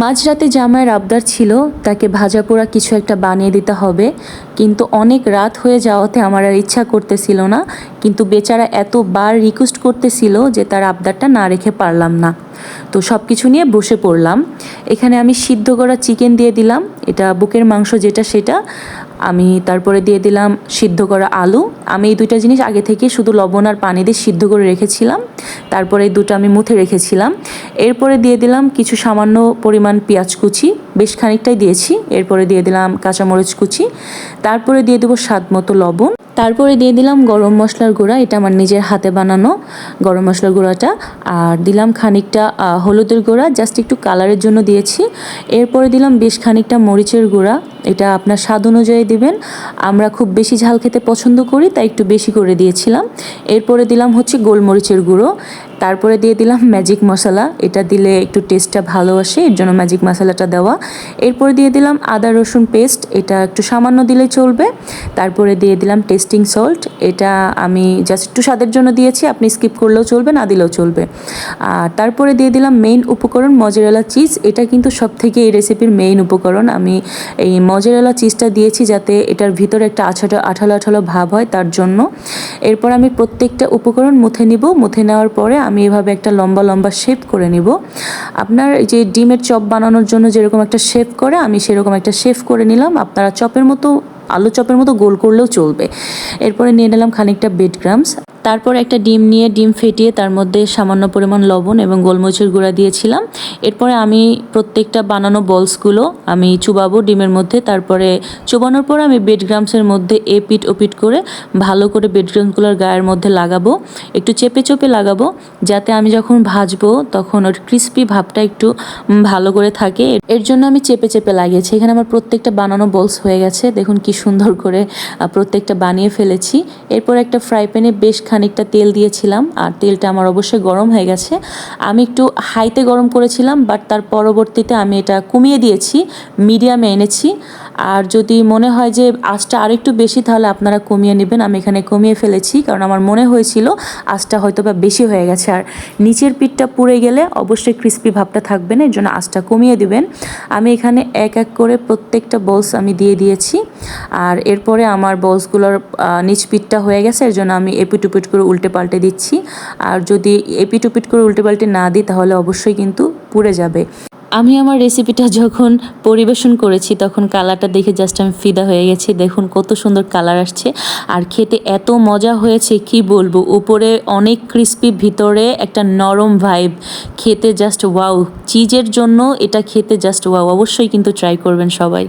মাঝরাতে জামাইয়ের আবদার ছিল তাকে ভাজা পোড়া কিছু একটা বানিয়ে দিতে হবে, কিন্তু অনেক রাত হয়ে যাওয়াতে আমার আর ইচ্ছা করতেছিল না। কিন্তু বেচারা এতবার রিকোয়েস্ট করতেছিল যে তার আবদারটা না রেখে পারলাম না। তো সব কিছু নিয়ে বসে পড়লাম। এখানে আমি সিদ্ধ করা চিকেন দিয়ে দিলাম, এটা বুকের মাংস যেটা সেটা। আমি তারপরে দিয়ে দিলাম সিদ্ধ করা আলু। আমি এই দুইটা জিনিস আগে থেকে শুধু লবণ আর পানি দিয়ে সিদ্ধ করে রেখেছিলাম, তারপরে এই দুটো আমি মুথে রেখেছিলাম। এরপরে দিয়ে দিলাম কিছু সামান্য পরিমাণ পেঁয়াজ কুচি, বেশ খানিকটাই দিয়েছি। এরপরে দিয়ে দিলাম কাঁচামরিচ কুচি, তারপরে দিয়ে দেবো স্বাদ মতো লবণ, তারপরে দিয়ে দিলাম গরম মশলার গুঁড়া, এটা আমার নিজের হাতে বানানো গরম মশলার গুঁড়াটা। আর দিলাম খানিকটা হলুদের গুঁড়া, জাস্ট একটু কালারের জন্য দিয়েছি। এরপরে দিলাম বেশ খানিকটা মরিচের গুঁড়া, এটা আপনার স্বাদ অনুযায়ী দিবেন। আমরা খুব বেশি ঝাল খেতে পছন্দ করি তাই একটু বেশি করে দিয়েছিলাম। এরপরে দিলাম হচ্ছে গোলমরিচের গুঁড়ো, তারপরে দিয়ে দিলাম ম্যাজিক মশলা, এটা দিলে একটু টেস্টটা ভালো আসে, এর জন্য ম্যাজিক মশলাটা দেওয়া। এরপরে দিয়ে দিলাম আদা রসুন পেস্ট, এটা একটু সামান্য দিলে চলবে। তারপরে দিয়ে দিলাম টেস্টিং সল্ট, এটা আমি জাস্ট একটু স্বাদের জন্য দিয়েছি, আপনি স্কিপ করলেও চলবে, না দিলেও চলবে। আর তারপরে দিয়ে দিলাম মেইন উপকরণ মজেরেলা চিজ, এটা কিন্তু সবথেকে এই রেসিপির মেইন উপকরণ। আমি এই মজেরেলা চিজটা দিয়েছি যাতে এটার ভিতরে একটা আঠালো আঠালো ভাব হয়, তার জন্য। এরপর আমি প্রত্যেকটা উপকরণ মুথে নিব। মুথে নেওয়ার পরে আমি এভাবে একটা লম্বা লম্বা শেপ করে নিব। আপনার যে ডিমের চপ বানানোর জন্য যেরকম একটা শেপ করে, আমি সেরকম একটা শেপ করে নিলাম। আপনারা চপের মতো, আলু চপের মতো গোল করলেও চলবে। এরপরে নিয়ে নিলাম খানিকটা ব্রেডক্রাম্বস, তারপর একটা ডিম নিয়ে ডিম ফেটিয়ে তার মধ্যে সামান্য পরিমাণ লবণ এবং গোলমরিচের গুঁড়া দিয়েছিলাম। এরপরে আমি প্রত্যেকটা বানানো বলসগুলো আমি চুবাবো ডিমের মধ্যে। তারপরে চুবানোর পর আমি ব্রেডক্রাম্বসের মধ্যে এপিট ওপিট করে ভালো করে ব্রেডক্রাম্বসগুলোর গায়ের মধ্যে লাগাবো, একটু চেপে চেপে লাগাবো, যাতে আমি যখন ভাজবো তখন ওর ক্রিস্পি ভাবটা একটু ভালো করে থাকে। এর জন্য আমি চেপে চেপে লাগিয়েছি। এখানে আমার প্রত্যেকটা বানানো বলস হয়ে গেছে, দেখুন কি সুন্দর করে প্রত্যেকটা বানিয়ে ফেলেছি। এরপর একটা ফ্রাই প্যানে বেশ খানিকটা তেল দিয়েছিলাম, আর তেলটা আমার অবশ্যই গরম হয়ে গেছে। আমি একটু হাইতে গরম করেছিলাম, বাট তার পরবর্তীতে আমি এটা কমিয়ে দিয়েছি, মিডিয়ামে এনেছি। আর যদি মনে হয় যে আঁচটা আরেকটু বেশি, তাহলে আপনারা কমিয়ে নেবেন। আমি এখানে কমিয়ে ফেলেছি, কারণ আমার মনে হয়েছিল আঁচটা হয়তো বা বেশি হয়ে গেছে, আর নিচের পিঠটা পুড়ে গেলে অবশ্যই ক্রিস্পি ভাবটা থাকবে না, এর জন্য আঁচটা কমিয়ে দিবেন। আমি এখানে এক এক করে প্রত্যেকটা বলস আমি দিয়ে দিয়েছি। আর এরপরে আমার বলসগুলোর নিচ পিঠটা হয়ে গেছে, এর জন্য আমি এপিট উপিট করে উল্টে পাল্টে দিচ্ছি। আর যদি এপিট উপিট করে উল্টে পাল্টে না দিই তাহলে অবশ্যই কিন্তু পুড়ে যাবে। আমি আমার রেসিপিটা যখন পরিবেশন করেছি তখন কালারটা দেখে জাস্ট আমি ফিদা হয়ে গেছি। দেখুন কত সুন্দর কালার আসছে, আর খেতে এত মজা হয়েছে কি বলবো। উপরে অনেক ক্রিস্পি, ভিতরে একটা নরম ভাইব, খেতে জাস্ট ওয়াও। চিজের জন্য এটা খেতে জাস্ট ওয়াও। অবশ্যই কিন্তু ট্রাই করবেন সবাই।